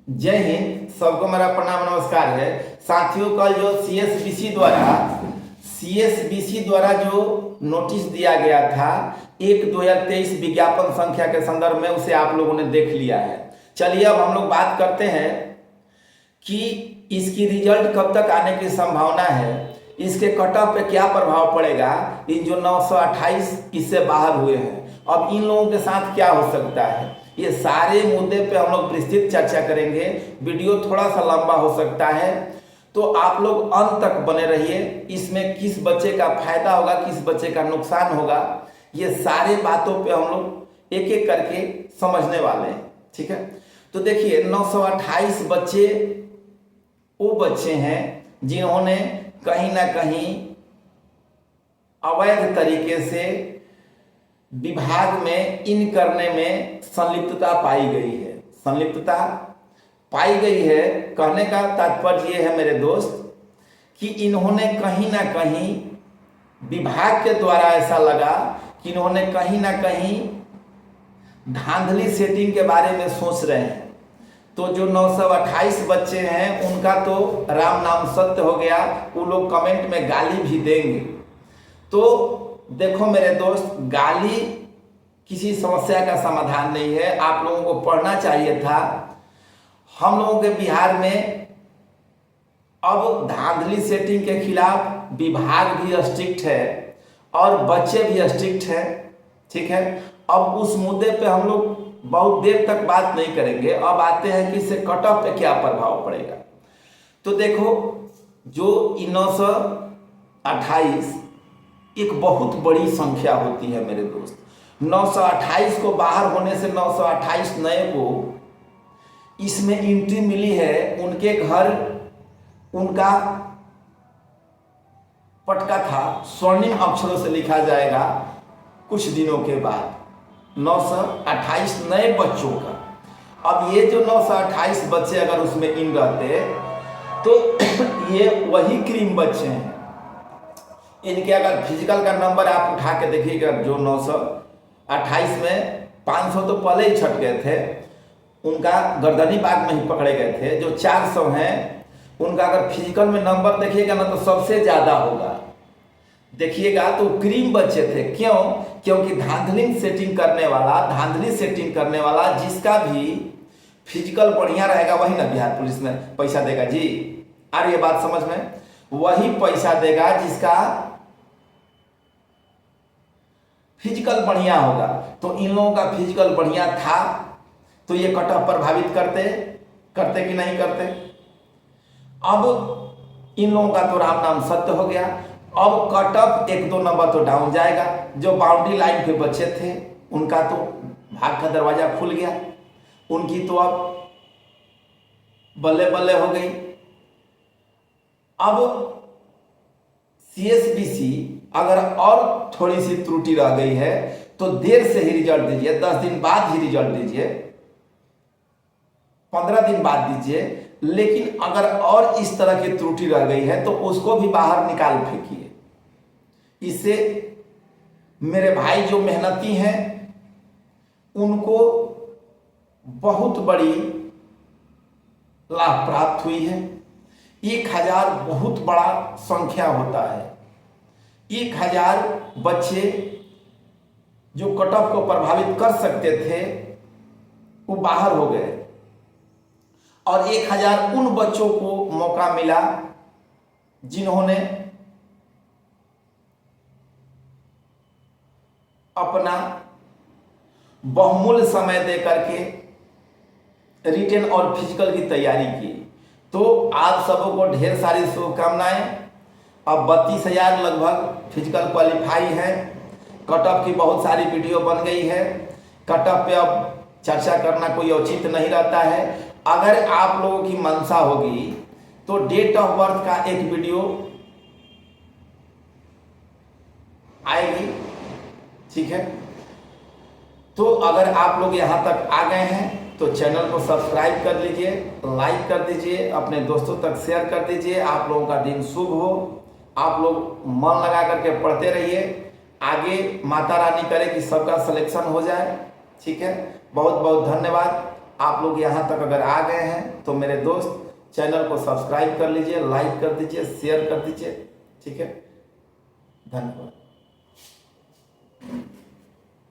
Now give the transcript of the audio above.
जय हिंद। सबको मेरा प्रणाम नमस्कार है। साथियों, कल जो सीएसबीसी द्वारा जो नोटिस दिया गया था 1/2023 विज्ञापन संख्या के संदर्भ में, उसे आप लोगों ने देख लिया है। चलिए अब हम लोग बात करते हैं कि इसकी रिजल्ट कब तक आने की संभावना है, इसके कट ऑफ पे क्या प्रभाव पड़ेगा। इन जो 928 इससे बाहर हुए हैं, अब इन लोगों के साथ क्या हो सकता है, ये सारे मुद्दे पे हम लोग विस्तृत चर्चा करेंगे। वीडियो थोड़ा सा लंबा हो सकता है, तो आप लोग अंत तक बने रहिए। इसमें किस बच्चे का फायदा होगा, किस बच्चे का नुकसान होगा, ये सारे बातों पे हम लोग एक एक करके समझने वाले हैं। ठीक है, तो देखिए 928 बच्चे वो बच्चे हैं जिन्होंने कहीं ना कहीं अवैध तरीके से विभाग में इन करने में संलिप्तता पाई गई है। संलिप्तता पाई गई है, कहने का तात्पर्य ये है मेरे दोस्त कि इन्होंने कहीं ना कहीं विभाग के द्वारा ऐसा लगा कि इन्होंने कहीं ना कहीं धांधली सेटिंग के बारे में सोच रहे हैं। तो जो 928 बच्चे हैं उनका तो राम नाम सत्य हो गया, वो लोग कमेंट में गाली भी देंगे। तो देखो मेरे दोस्त, गाली किसी समस्या का समाधान नहीं है। आप लोगों को पढ़ना चाहिए था। हम लोगों के बिहार में अब धांधली सेटिंग के खिलाफ विभाग भी स्ट्रिक्ट है और बच्चे भी स्ट्रिक्ट हैं। ठीक है, अब उस मुद्दे पे हम लोग बहुत देर तक बात नहीं करेंगे। अब आते हैं कि इससे कट ऑफ पे क्या प्रभाव पड़ेगा। तो देखो, जो 928 एक बहुत बड़ी संख्या होती है मेरे दोस्त। 928 को बाहर होने से 928 नए को इसमें एंट्री मिली है। उनके घर उनका पटका था स्वर्णिम अक्षरों से लिखा जाएगा कुछ दिनों के बाद। 928 नए बच्चों का, अब ये जो 928 बच्चे अगर उसमें इन रहते तो ये वही क्रीम बच्चे हैं। इनके अगर फिजिकल का नंबर आप उठा के देखिएगा, जो 928 में 500 तो पहले ही छट गए थे, उनका गर्दनी बाग में ही पकड़े गए थे। जो 400 हैं उनका अगर फिजिकल में नंबर देखिएगा ना तो सबसे ज़्यादा होगा। देखिएगा तो क्रीम बच्चे थे। क्यों? क्योंकि धांधली सेटिंग करने वाला जिसका भी फिजिकल बढ़िया रहेगा वही ना बिहार पुलिस में पैसा देगा जी। आ रही है बात समझ में? वही पैसा देगा जिसका फिजिकल बढ़िया होगा। तो इन लोगों का फिजिकल बढ़िया था, तो ये कट ऑफ प्रभावित करते कि नहीं करते। अब इन लोगों का तो राम नाम सत्य हो गया। अब कट ऑफ 1-2 नंबर तो डाउन जाएगा। जो बाउंड्री लाइन पे बचे थे उनका तो भाग का दरवाजा खुल गया, उनकी तो अब बल्ले बल्ले हो गई। अब सीएसबीसी अगर और थोड़ी सी त्रुटि रह गई है तो देर से ही रिजल्ट दीजिए, 10 दिन बाद ही रिजल्ट दीजिए, 15 दिन बाद दीजिए। लेकिन अगर और इस तरह की त्रुटि रह गई है तो उसको भी बाहर निकाल फेंकिए। इससे मेरे भाई जो मेहनती हैं उनको बहुत बड़ी लाभ प्राप्त हुई है। 1000 बहुत बड़ा संख्या होता है। 1000 बच्चे जो कट ऑफ को प्रभावित कर सकते थे वो बाहर हो गए, और 1000 उन बच्चों को मौका मिला जिन्होंने अपना बहुमूल्य समय दे करके रिटेन और फिजिकल की तैयारी की। तो आप सबों को ढेर सारी शुभकामनाएं। अब 32,000 लगभग फिजिकल क्वालिफाई है। कट ऑफ की बहुत सारी वीडियो बन गई है। कट ऑफ पे अब चर्चा करना कोई औचित नहीं रहता है। अगर आप लोगों की मंशा होगी तो डेट ऑफ बर्थ का एक वीडियो आएगी। ठीक है, तो अगर आप लोग यहाँ तक आ गए हैं तो चैनल को सब्सक्राइब कर लीजिए, लाइक कर दीजिए, अपने दोस्तों तक शेयर कर दीजिए। आप लोगों का दिन शुभ हो। आप लोग मन लगा करके पढ़ते रहिए। आगे माता रानी करे कि सबका सिलेक्शन हो जाए। ठीक है, बहुत बहुत धन्यवाद। आप लोग यहाँ तक अगर आ गए हैं तो मेरे दोस्त चैनल को सब्सक्राइब कर लीजिए, लाइक कर दीजिए, शेयर कर दीजिए। ठीक है, धन्यवाद।